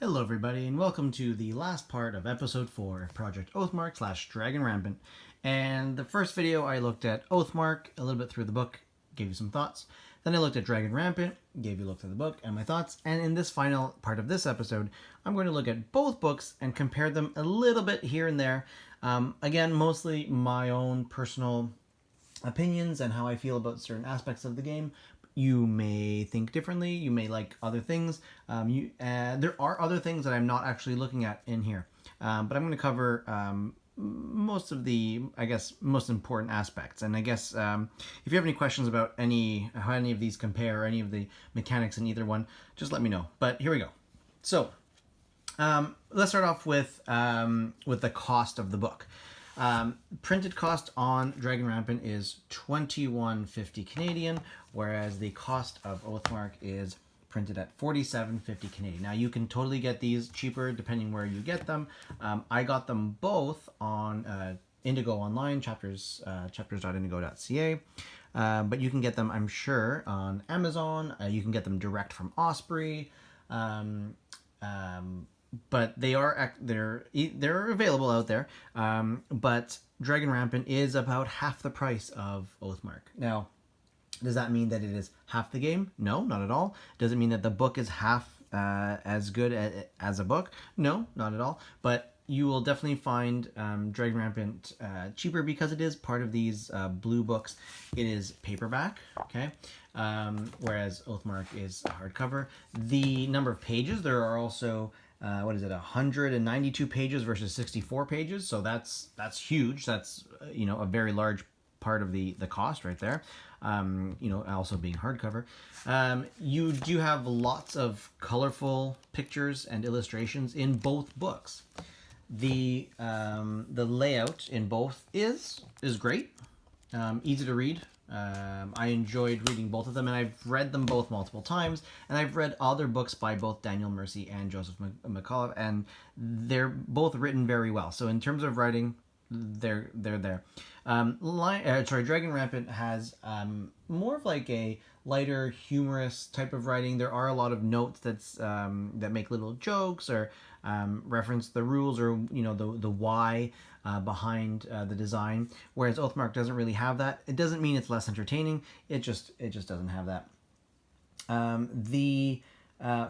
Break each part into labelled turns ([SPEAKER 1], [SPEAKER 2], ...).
[SPEAKER 1] Hello everybody and welcome to the last part of episode 4 of Project Oathmark / Dragon Rampant. And the first video I looked at Oathmark, a little bit through the book, gave you some thoughts. Then I looked at Dragon Rampant, gave you a look through the book and my thoughts. And in this final part of this episode, I'm going to look at both books and compare them a little bit here and there. Again, mostly my own personal opinions and how I feel about certain aspects of the game. You may think differently. You may like other things. There are other things that I'm not actually looking at in here, but I'm going to cover most of the, most important aspects. And I guess if you have any questions about how any of these compare or any of the mechanics in either one, just let me know. But here we go. So let's start off with the cost of the book. Printed cost on Dragon Rampant is $21.50 Canadian, whereas the cost of Oathmark is printed at $47.50 Canadian. Now you can totally get these cheaper depending where you get them. I got them both on Indigo Online, chapters.indigo.ca, but you can get them, I'm sure, on Amazon. You can get them direct from Osprey. But they're available out there. But Dragon Rampant is about half the price of Oathmark. Now, does that mean that it is half the game? No, not at all. Does it mean that the book is half as good as a book? No, not at all. But you will definitely find Dragon Rampant cheaper because it is part of these blue books. It is paperback, okay? Whereas Oathmark is hardcover. The number of pages, there are also 192 pages versus 64 pages. So that's huge. That's a very large part of the cost right there. Also being hardcover. You do have lots of colorful pictures and illustrations in both books. The layout in both is great, easy to read. I enjoyed reading both of them, and I've read them both multiple times, and I've read other books by both Daniel Mercy and Joseph McCullough, and they're both written very well. So in terms of writing, they're there. Dragon Rampant has more of like a lighter, humorous type of writing. There are a lot of notes that make little jokes or reference the rules or the why behind the design. Whereas Oathmark doesn't really have that. It doesn't mean it's less entertaining. It just doesn't have that. The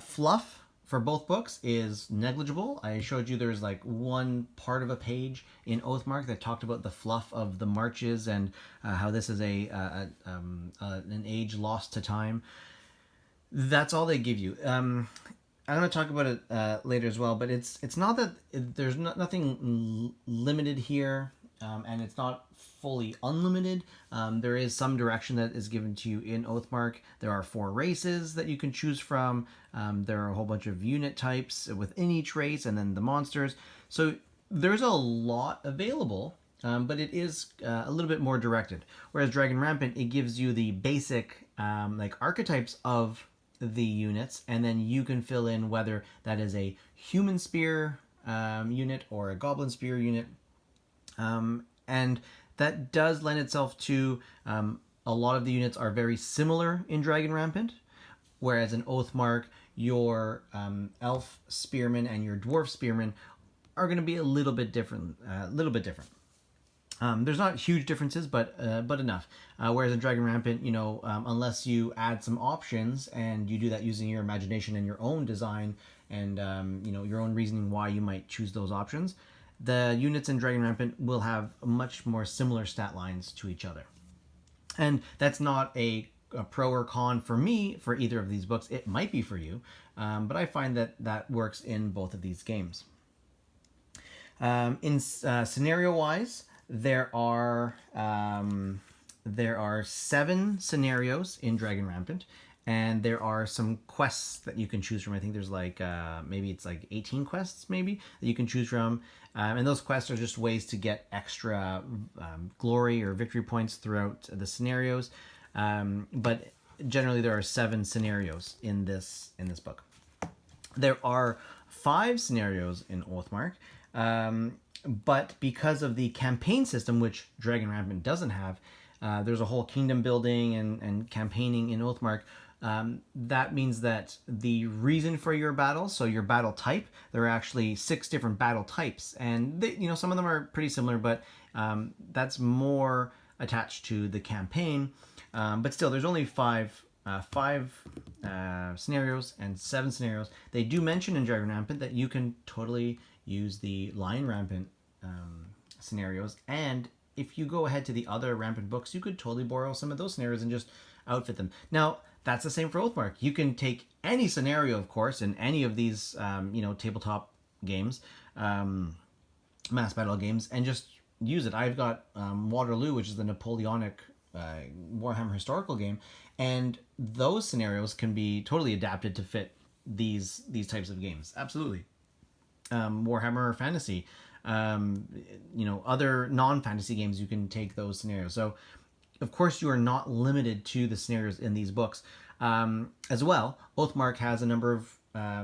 [SPEAKER 1] fluff for both books is negligible. I showed you there's like one part of a page in Oathmark that talked about the fluff of the marches and how this is an age lost to time. That's all they give you. I'm going to talk about it later as well, but it's not that there's nothing limited here, and it's not fully unlimited. There is some direction that is given to you in Oathmark. There are 4 races that you can choose from. There are a whole bunch of unit types within each race, and then the monsters. So there's a lot available, but it is a little bit more directed. Whereas Dragon Rampant, it gives you the basic archetypes of the units, and then you can fill in whether that is a human spear unit or a goblin spear unit, and that does lend itself to a lot of the units are very similar in Dragon Rampant, whereas in Oathmark your elf spearmen and your dwarf spearmen are going to be a little bit different. There's not huge differences, but enough. Whereas in Dragon Rampant, unless you add some options and you do that using your imagination and your own design and your own reasoning why you might choose those options, the units in Dragon Rampant will have much more similar stat lines to each other. And that's not a pro or con for me for either of these books. It might be for you, but I find that works in both of these games. Scenario-wise, there are 7 scenarios in Dragon Rampant, and there are some quests that you can choose from. I think there's maybe it's 18 quests maybe that you can choose from, and those quests are just ways to get extra glory or victory points throughout the scenarios. But generally there are 7 scenarios in this book. There are 5 scenarios in Oathmark. But because of the campaign system, which Dragon Rampant doesn't have, there's a whole kingdom building and campaigning in Oathmark. That means that the reason for your battle, so your battle type, there are actually 6 different battle types, and some of them are pretty similar, but that's more attached to the campaign. But still, there's only five scenarios and 7 scenarios. They do mention in Dragon Rampant that you can totally use the Lion Rampant scenarios, and if you go ahead to the other Rampant books, you could totally borrow some of those scenarios and just outfit them. Now, that's the same for Oathmark. You can take any scenario, of course, in any of these, tabletop games, mass battle games, and just use it. I've got Waterloo, which is the Napoleonic Warhammer historical game, and those scenarios can be totally adapted to fit these types of games. Absolutely. Warhammer Fantasy, other non-fantasy games, you can take those scenarios. So, of course, you are not limited to the scenarios in these books. As well, Oathmark has a number of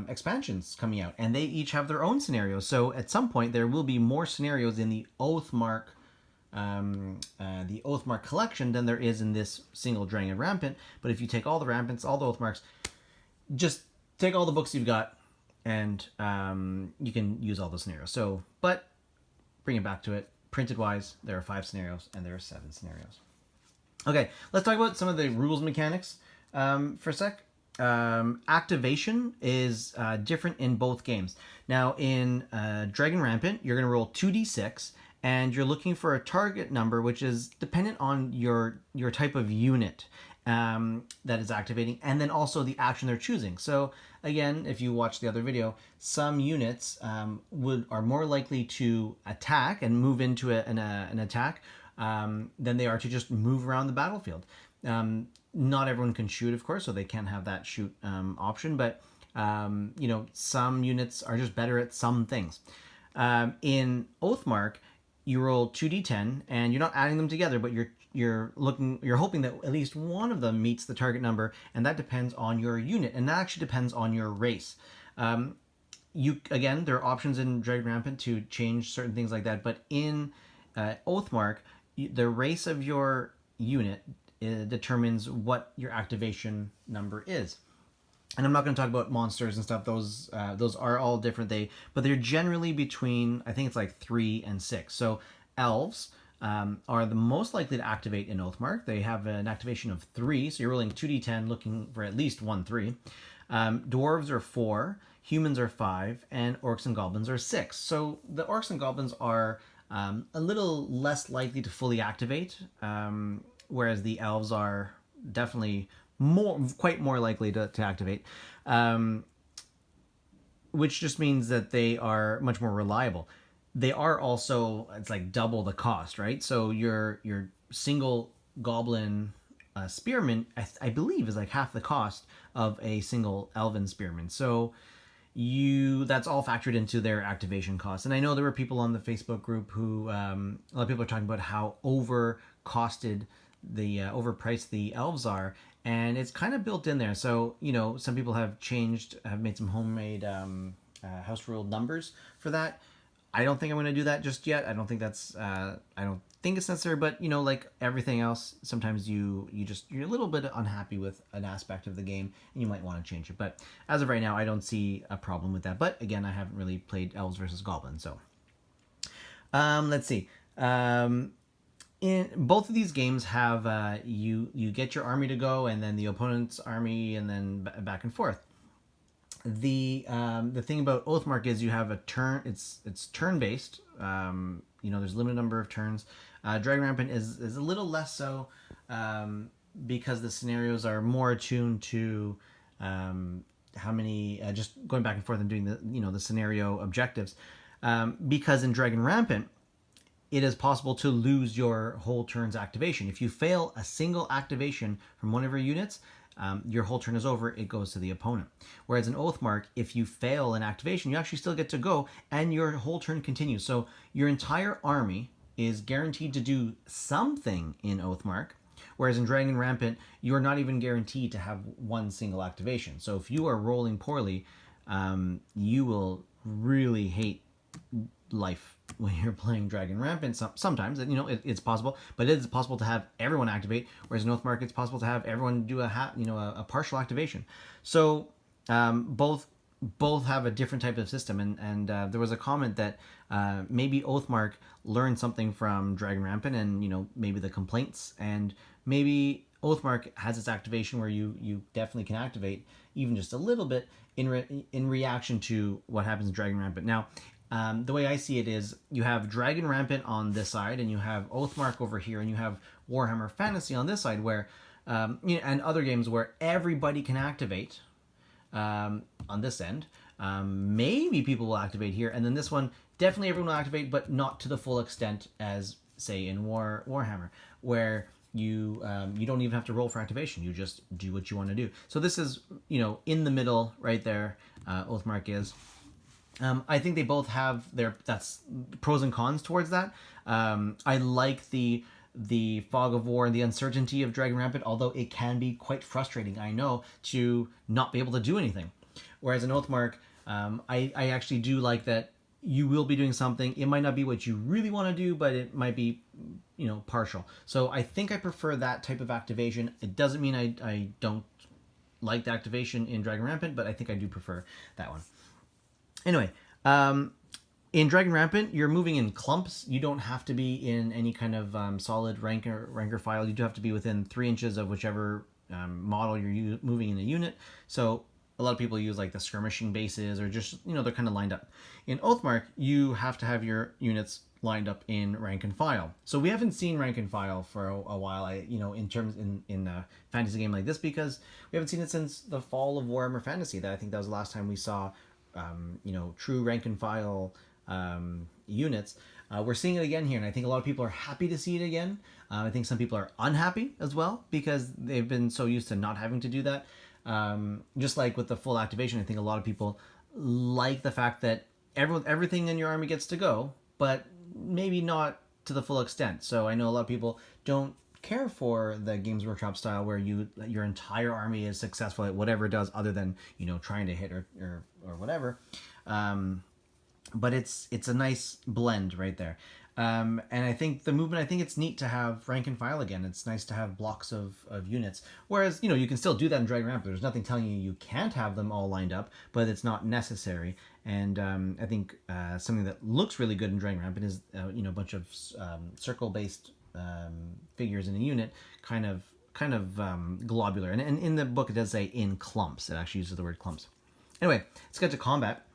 [SPEAKER 1] expansions coming out, and they each have their own scenarios. So at some point, there will be more scenarios in the Oathmark collection than there is in this single Dragon Rampant. But if you take all the Rampants, all the Oathmarks, just take all the books you've got, and you can use all the scenarios. So, but bring it back to it. Printed wise, there are 5 scenarios and there are 7 scenarios. Okay, let's talk about some of the rules mechanics for a sec. Activation is different in both games. Now, in Dragon Rampant, you're going to roll 2d6, and you're looking for a target number, which is dependent on your type of unit that is activating, and then also the action they're choosing. So, again, if you watch the other video, some units are more likely to attack and move into an attack than they are to just move around the battlefield. Not everyone can shoot, of course, so they can't have that shoot option, but some units are just better at some things. In Oathmark, you roll 2d10, and you're not adding them together, but you're hoping that at least one of them meets the target number, and that depends on your unit, and that actually depends on your race. There are options in Dragon Rampant to change certain things like that, but in Oathmark, the race of your unit determines what your activation number is. And I'm not going to talk about monsters and stuff. Those are all different. But they're generally between, I think it's like 3 and 6. So elves are the most likely to activate in Oathmark. They have an activation of 3, so you're rolling 2d10 looking for at least 1 3. Dwarves are 4, humans are 5, and orcs and goblins are 6. So the orcs and goblins are a little less likely to fully activate, whereas the elves are definitely quite more likely to activate, which just means that they are much more reliable. They are also, it's like double the cost, right? So your single goblin spearman, I believe, is like half the cost of a single elven spearman. So that's all factored into their activation costs. And I know there were people on the Facebook group who a lot of people are talking about how overpriced the elves are, and it's kind of built in there. So some people have made some homemade house rule numbers for that. I don't think I'm going to do that just yet. I don't think it's necessary, but like everything else, sometimes you're a little bit unhappy with an aspect of the game and you might want to change it. But as of right now, I don't see a problem with that. But again, I haven't really played elves versus goblins. So let's see. In both of these games have you get your army to go, and then the opponent's army, and then back and forth. The thing about Oathmark is you have a turn. It's turn based. There's a limited number of turns. Dragon Rampant is a little less so, because the scenarios are more attuned to how many just going back and forth and doing the scenario objectives. Because in Dragon Rampant, it is possible to lose your whole turn's activation. If you fail a single activation from one of your units, your whole turn is over, it goes to the opponent. Whereas in Oathmark, if you fail an activation, you actually still get to go, and your whole turn continues. So your entire army is guaranteed to do something in Oathmark, whereas in Dragon Rampant, you're not even guaranteed to have one single activation. So if you are rolling poorly, you will really hate life when you're playing Dragon Rampant. Sometimes, it's possible, but it is possible to have everyone activate, whereas in Oathmark it's possible to have everyone do a partial activation. So both have a different type of system, and there was a comment that maybe Oathmark learned something from Dragon Rampant, and maybe the complaints, and maybe Oathmark has its activation where you definitely can activate even just a little bit in reaction to what happens in Dragon Rampant. Now, the way I see it is you have Dragon Rampant on this side, and you have Oathmark over here, and you have Warhammer Fantasy on this side, where and other games where everybody can activate on this end. Maybe people will activate here, and then this one definitely everyone will activate, but not to the full extent as say in Warhammer, where you don't even have to roll for activation. You just do what you want to do. So this is in the middle right there. Oathmark is. I think they both have that's pros and cons towards that. I like the fog of war and the uncertainty of Dragon Rampant, although it can be quite frustrating, I know, to not be able to do anything. Whereas in Oathmark, I actually do like that you will be doing something. It might not be what you really want to do, but it might be partial. So I think I prefer that type of activation. It doesn't mean I don't like the activation in Dragon Rampant, but I think I do prefer that one. Anyway, in Dragon Rampant, you're moving in clumps. You don't have to be in any kind of solid ranker file. You do have to be within 3 inches of whichever model you're moving in a unit. So a lot of people use like the skirmishing bases, or just they're kind of lined up. In Oathmark, you have to have your units lined up in rank and file. So we haven't seen rank and file for a while. In a fantasy game like this, because we haven't seen it since the fall of Warhammer Fantasy. That I think that was the last time we saw true rank and file units. We're seeing it again here, and I think a lot of people are happy to see it again. I think some people are unhappy as well, because they've been so used to not having to do that. Just like with the full activation, I think a lot of people like the fact that everything in your army gets to go, but maybe not to the full extent. So I know a lot of people don't care for the Games Workshop style where your entire army is successful at whatever it does, other than trying to hit or whatever. But it's a nice blend right there. And I think the movement, I think it's neat to have rank and file again. It's nice to have blocks of units. Whereas, you can still do that in Dragon Rampant. There's nothing telling you can't have them all lined up, but it's not necessary. And I think something that looks really good in Dragon Rampant is, a bunch of circle-based figures in a unit, kind of globular. And in the book, it does say in clumps. It actually uses the word clumps. Anyway, let's get to combat.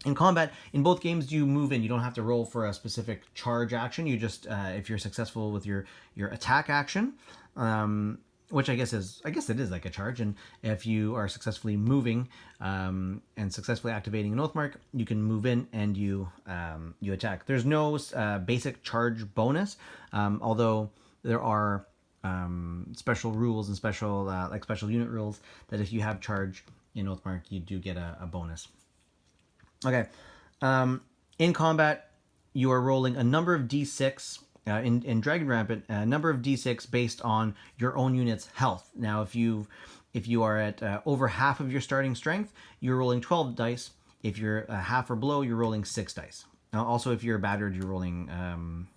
[SPEAKER 1] In combat, in both games, you move in. You don't have to roll for a specific charge action. You just, if you're successful with your attack action, which I guess it is like a charge. And if you are successfully moving and successfully activating an Oathmark, you can move in and you attack. There's no basic charge bonus, although there are special rules and special unit rules that if you have charge in Oathmark, you do get a bonus. Okay, in combat, you are rolling a number of d6. In Dragon Rampant, a number of d6 based on your own unit's health. Now, if you are at over half of your starting strength, you're rolling 12 dice. If you're half or below, you're rolling 6 dice. Also, if you're battered, you're rolling.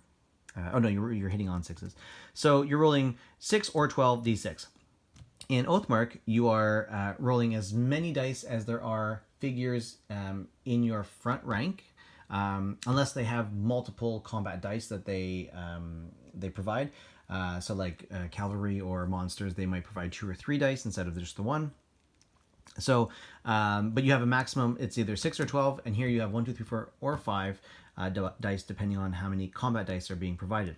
[SPEAKER 1] You're hitting on 6s. So you're rolling 6 or 12 d6. In Oathmark, you are rolling as many dice as there are figures in your front rank, unless they have multiple combat dice that they provide. So like cavalry or monsters, they might provide 2 or 3 dice instead of just the 1. So, but you have a maximum, it's either 6 or 12, and here you have 1, 2, 3, 4, or 5 dice, depending on how many combat dice are being provided.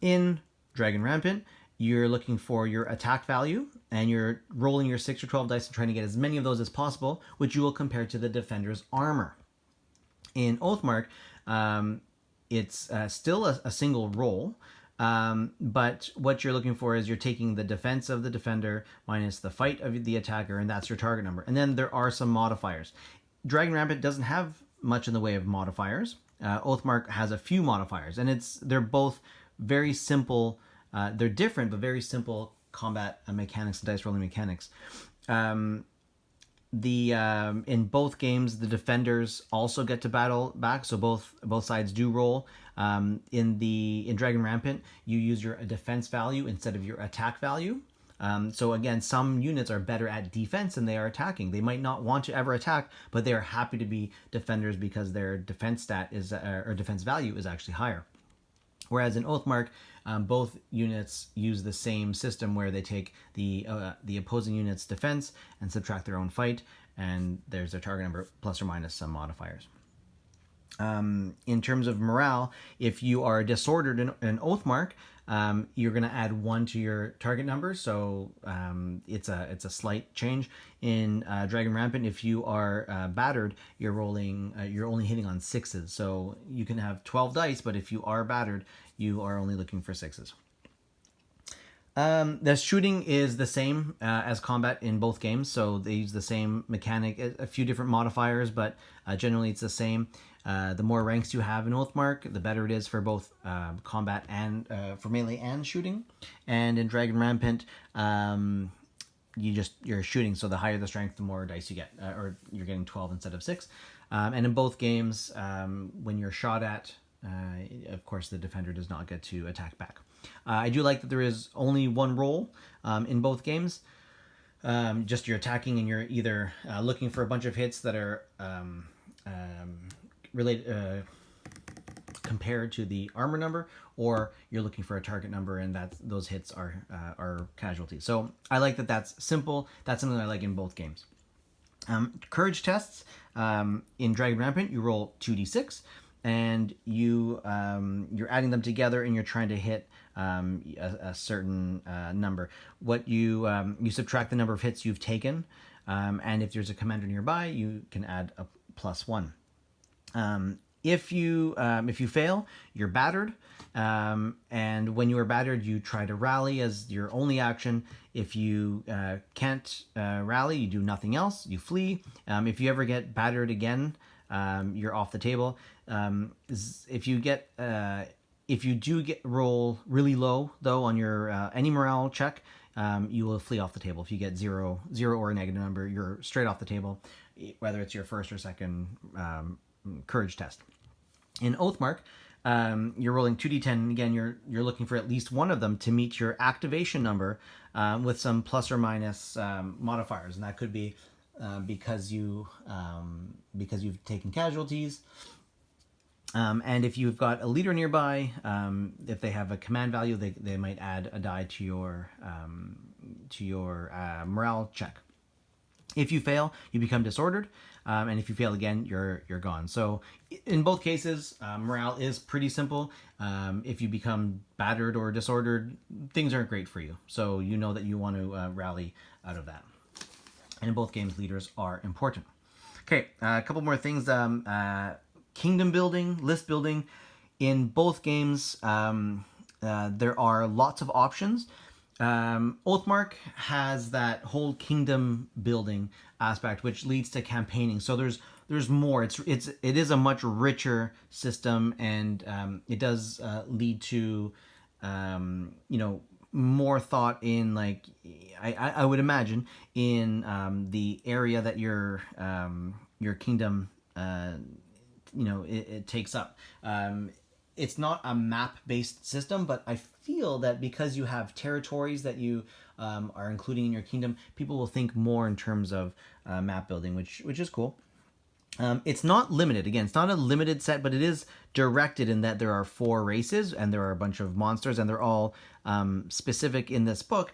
[SPEAKER 1] In Dragon Rampant, you're looking for your attack value, and you're rolling your 6 or 12 dice and trying to get as many of those as possible, which you will compare to the defender's armor. In Oathmark, it's still a single roll, but what you're looking for is you're taking the defense of the defender minus the fight of the attacker, and that's your target number. And then there are some modifiers. Dragon Rampant doesn't have much in the way of modifiers. Oathmark has a few modifiers, and they're both very simple. They're different, but very simple combat mechanics and dice rolling mechanics. in both games the defenders also get to battle back, so both sides do roll. In Dragon Rampant, you use your defense value instead of your attack value. So again, some units are better at defense than they are attacking. They might not want to ever attack, but they are happy to be defenders because their defense stat is or defense value is actually higher. Whereas in Oathmark, both units use the same system where they take the opposing unit's defense and subtract their own fight, and there's their target number plus or minus some modifiers. In terms of morale, if you are disordered in Oathmark, you're going to add 1 to your target number, so it's a slight change. In Dragon Rampant, if you are battered, you're only hitting on 6s, so you can have 12 dice, but if you are battered, you are only looking for 6s. The shooting is the same as combat in both games, so they use the same mechanic, a few different modifiers, but generally it's the same. The more ranks you have in Oathmark, the better it is for both combat and for melee and shooting. And in Dragon Rampant, you're shooting, so the higher the strength, the more dice you get, or you're getting 12 instead of 6. And in both games, when you're shot at, of course, the defender does not get to attack back. I do like that there is only one roll in both games. Just you're attacking and you're either looking for a bunch of hits that are related compared to the armor number, or you're looking for a target number and those hits are casualties. So I like that that's simple. That's something I like in both games. Courage tests in Dragon Rampant, you roll 2d6 and you're adding them together and you're trying to hit a certain number. What you subtract the number of hits you've taken, and if there's a commander nearby, you can add a +1. If you fail, you're battered, and when you are battered, you try to rally as your only action. If you can't rally, you do nothing else. You flee. If you ever get battered again, you're off the table. If you do roll really low though on your any morale check, you will flee off the table. If you get zero or a negative number, you're straight off the table, whether it's your first or second courage test. In Oathmark, you're rolling 2d10. Again, you're looking for at least one of them to meet your activation number with some plus or minus modifiers, and that could be because you've taken casualties. And if you've got a leader nearby, if they have a command value, they might add a die to your morale check. If you fail, you become disordered, and if you fail again, you're gone. So in both cases, morale is pretty simple. If you become battered or disordered, things aren't great for you. So you know that you want to rally out of that. And in both games, leaders are important. Okay, a couple more things. Kingdom building, list building. In both games, there are lots of options. Oathmark has that whole kingdom building aspect, which leads to campaigning. So there's more. It is a much richer system, and it does lead to more thought in, like, I would imagine in the area that your kingdom it takes up. It's not a map-based system, but I feel that because you have territories that you are including in your kingdom, people will think more in terms of map building, which is cool. It's not limited. Again, it's not a limited set, but it is directed in that there are 4 races and there are a bunch of monsters, and they're all specific in this book.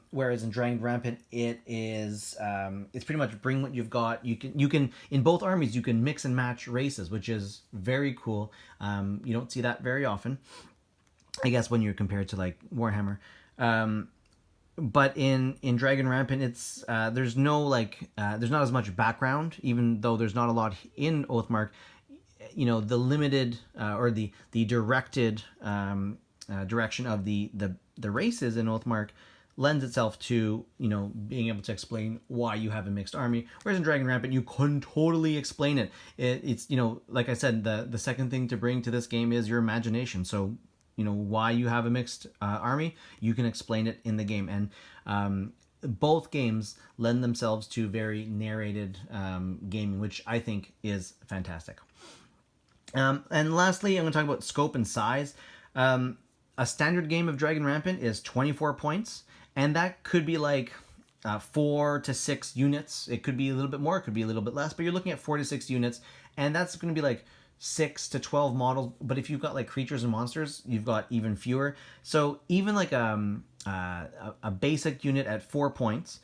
[SPEAKER 1] Whereas in Dragon Rampant, it's pretty much bring what you've got. You can in both armies you can mix and match races, which is very cool. You don't see that very often, I guess, when you're compared to like Warhammer. But in Dragon Rampant, it's there's not as much background, even though there's not a lot in Oathmark. The limited or the directed direction of the races in Oathmark lends itself to being able to explain why you have a mixed army, whereas in Dragon Rampant you couldn't totally explain it. It's like I said, the second thing to bring to this game is your imagination. So why you have a mixed army, you can explain it in the game. And both games lend themselves to very narrated gaming, which I think is fantastic. And lastly, I'm going to talk about scope and size. A standard game of Dragon Rampant is 24 points, and that could be like 4 to 6 units. It could be a little bit more, it could be a little bit less, but you're looking at 4 to 6 units, and that's going to be like 6 to 12 models. But if you've got like creatures and monsters, you've got even fewer. So even like a basic unit at 4 points,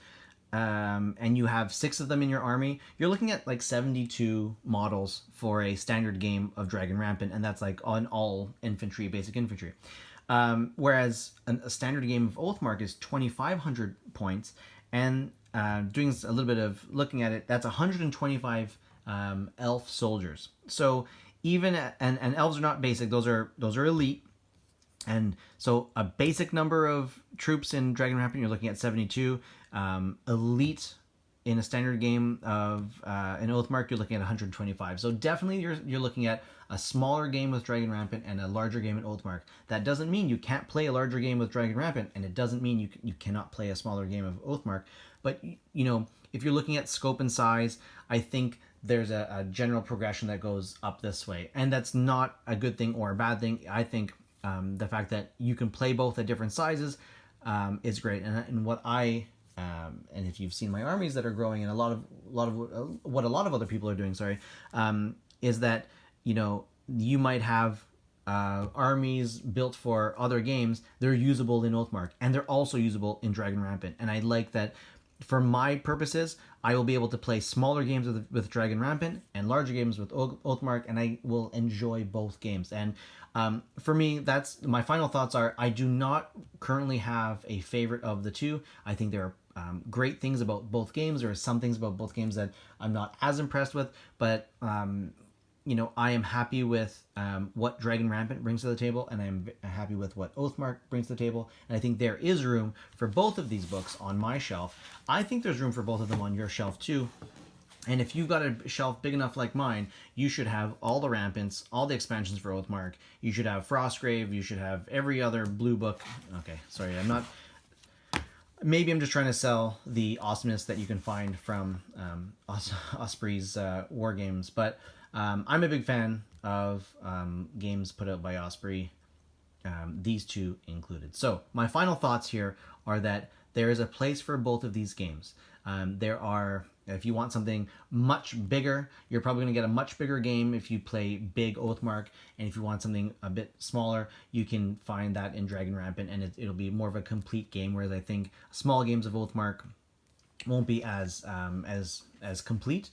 [SPEAKER 1] and you have 6 of them in your army, you're looking at like 72 models for a standard game of Dragon Rampant, and that's like on all infantry, basic infantry. Whereas a standard game of Oathmark is 2,500 points, and doing a little bit of looking at it, that's 125 elf soldiers. So even and elves are not basic; those are elite. And so a basic number of troops in Dragon Rampant, you're looking at 72. Elite in a standard game of an Oathmark, you're looking at 125. So definitely you're looking at a smaller game with Dragon Rampant and a larger game at Oathmark. That doesn't mean you can't play a larger game with Dragon Rampant, and it doesn't mean you cannot play a smaller game of Oathmark. But if you're looking at scope and size, I think there's a general progression that goes up this way, and that's not a good thing or a bad thing. I think the fact that you can play both at different sizes is great, and what I and if you've seen my armies that are growing, and a lot of what a lot of other people are doing, is that you might have armies built for other games. They're usable in Oathmark, and they're also usable in Dragon Rampant. And I like that. For my purposes, I will be able to play smaller games with Dragon Rampant and larger games with Oathmark, and I will enjoy both games. And for me, that's my final thoughts are, I do not currently have a favorite of the two. I think there are great things about both games. There are some things about both games that I'm not as impressed with, but I am happy with what Dragon Rampant brings to the table, and I'm happy with what Oathmark brings to the table. And I think there is room for both of these books on my shelf. I think there's room for both of them on your shelf too. And if you've got a shelf big enough like mine, you should have all the Rampants, all the expansions for Oathmark. You should have Frostgrave. You should have every other blue book. Okay, sorry, I'm not... Maybe I'm just trying to sell the awesomeness that you can find from Osprey's war games, but I'm a big fan of games put out by Osprey, these two included. So my final thoughts here are that there is a place for both of these games. If you want something much bigger, you're probably going to get a much bigger game if you play big Oathmark, and if you want something a bit smaller, you can find that in Dragon Rampant, and it'll be more of a complete game, whereas I think small games of Oathmark won't be as complete.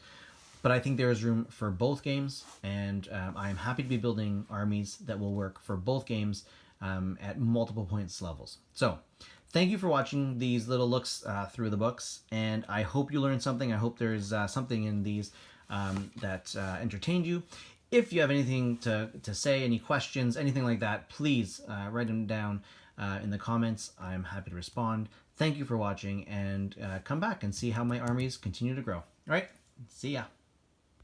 [SPEAKER 1] But I think there is room for both games, and I'm happy to be building armies that will work for both games at multiple points levels. So thank you for watching these little looks through the books, and I hope you learned something. I hope there's something in these that entertained you. If you have anything to say, any questions, anything like that, please write them down in the comments. I'm happy to respond. Thank you for watching, and come back and see how my armies continue to grow. All right, see ya.